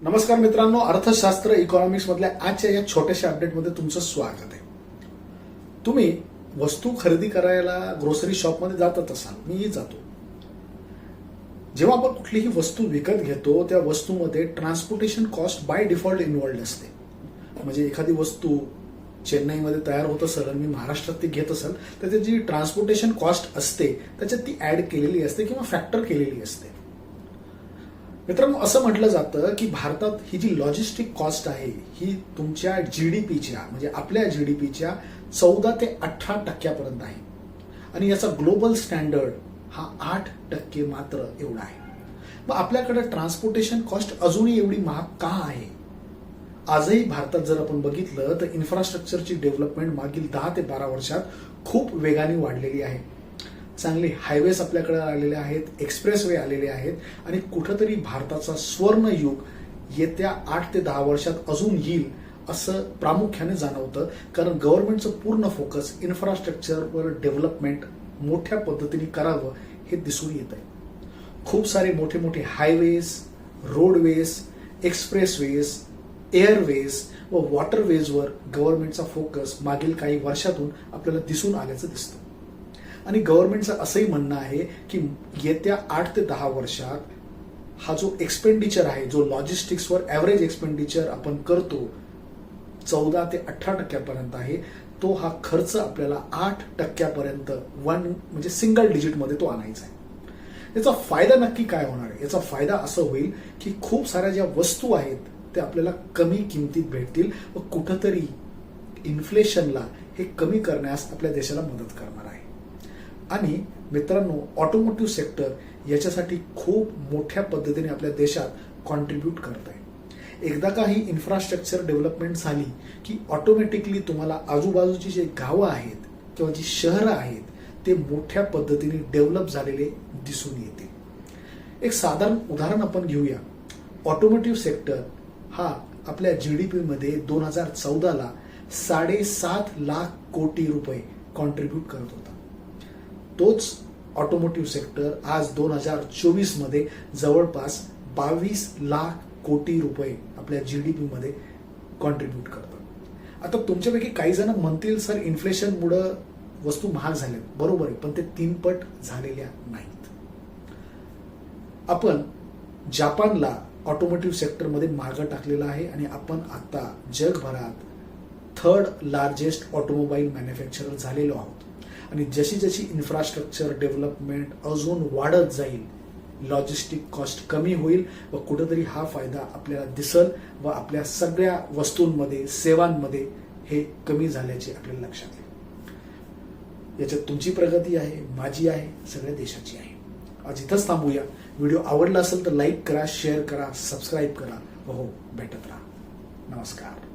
नमस्कार मित्रांनो, अर्थशास्त्र इकॉनॉमिक्स मधल्या आजच्या या छोट्याशा अपडेटमध्ये तुमचं स्वागत आहे. तुम्ही वस्तू खरेदी करायला ग्रोसरी शॉपमध्ये जातच असाल, मीही जातो. जेव्हा आपण कुठलीही वस्तू विकत घेतो त्या वस्तूमध्ये transportation cost by default involved असते. म्हणजे एखादी वस्तू चेन्नईमध्ये तयार होत असेल आणि मी महाराष्ट्रात ती घेत असेल तर त्याची जी ट्रान्सपोर्टेशन कॉस्ट असते त्याच्यात ती ऍड केलेली असते किंवा फॅक्टर केलेली असते. मित्रांनो, असं म्हटलं जातं की भारतात ही जी लॉजिस्टिक कॉस्ट आहे ही तुमच्या जीडीपीच्या म्हणजे आपल्या जीडीपीच्या 14 ते 18% आहे आणि याचा ग्लोबल स्टँडर्ड हा 8% मात्र एवढा आहे. मग आपल्याकडे ट्रान्सपोर्टेशन कॉस्ट अजूनही एवढी महाग का आहे? आजही भारतात जर आपण बघितलं तर इन्फ्रास्ट्रक्चरची डेव्हलपमेंट मागील 10 ते 12 वर्षात खूप वेगाने वाढलेली आहे. चांगले हायवेज आपल्याकडे आलेले आहेत, एक्सप्रेसवे आलेले आहेत आणि कुठंतरी भारताचा स्वर्ण युग येत्या 8 ते 10 वर्षात अजून येईल असं प्रामुख्याने जाणवतं. कारण गव्हर्नमेंटचं पूर्ण फोकस इन्फ्रास्ट्रक्चरवर डेव्हलपमेंट मोठ्या पद्धतीने करावं हे दिसून येत आहे. खूप सारे मोठे मोठे हायवेज, रोडवेज, एक्सप्रेसवेज, एअरवेज व वॉटरवेजवर गव्हर्नमेंटचा फोकस मागील काही वर्षातून आपल्याला दिसून आल्याचं दिसतं. आणि गव्हर्नमेंटचं असंही म्हणणं आहे की येत्या 8 ते 10 वर्षात हा जो एक्सपेंडिचर आहे, जो लॉजिस्टिक्सवर ॲव्हरेज एक्सपेंडिचर आपण करतो 14 ते 18% आहे, तो हा खर्च आपल्याला 8% म्हणजे सिंगल डिजिटमध्ये तो आणायचा आहे. याचा फायदा नक्की काय होणार आहे? याचा फायदा असं होईल की खूप साऱ्या ज्या वस्तू आहेत त्या आपल्याला कमी किमतीत भेटतील व कुठंतरी इन्फ्लेशनला हे कमी करण्यास आपल्या देशाला मदत करणार आहे. आणि मित्रांनो, ऑटोमोटिव्ह सेक्टर याच्यासाठी खूप मोठ्या पद्धतीने आपल्या देशात कॉन्ट्रीब्यूट करत आहे. एकदा का ही इन्फ्रास्ट्रक्चर डेव्हलपमेंट झाली की ऑटोमॅटिकली तुम्हाला आजूबाजूची जे गावं आहेत किंवा जी शहरं आहेत ते मोठ्या पद्धतीने डेव्हलप झालेले दिसून येतील. एक साधारण उदाहरण आपण घेऊया. ऑटोमोटिव्ह सेक्टर हा आपल्या जीडीपी मध्ये 2014ला 7.5 लाख कोटी रुपये कॉन्ट्रीब्यूट करत होता. तोच ऑटोमोटिव्ह सेक्टर आज 2024 मध्ये जवळपास 22 लाख कोटी रुपये आपल्या जीडीपी मध्ये कॉन्ट्रीब्यूट करतात. आता तुमच्यापैकी काही जण म्हणतील, सर इन्फ्लेशनमुळे वस्तू महाग झाल्या. बरोबर आहे, पण ते 3 पट झालेल्या नाहीत. आपण जापानला ऑटोमोटिव्ह सेक्टरमध्ये मागं टाकलेलं आहे आणि आपण आता जगभरात 3rd लार्जेस्ट ऑटोमोबाईल मॅन्युफॅक्चरर झालेलो आहोत. आणि जशी जशी इन्फ्रास्ट्रक्चर डेव्हलपमेंट अजून वाढत जाईल, लॉजिस्टिक कॉस्ट कमी होईल व कुठेतरी हा फायदा आपल्याला दिसल व आपल्या सगळ्या वस्तूंमध्ये, सेवांमध्ये हे कमी झाल्याचे आपल्याला लक्षात येईल. याच्यात तुमची प्रगती आहे, माझी आहे, सगळ्या देशाची आहे. आज इथंच थांबूया. व्हिडिओ आवडला असेल तर लाईक करा, शेअर करा, सबस्क्राईब करा व हो, भेटत राहा. नमस्कार.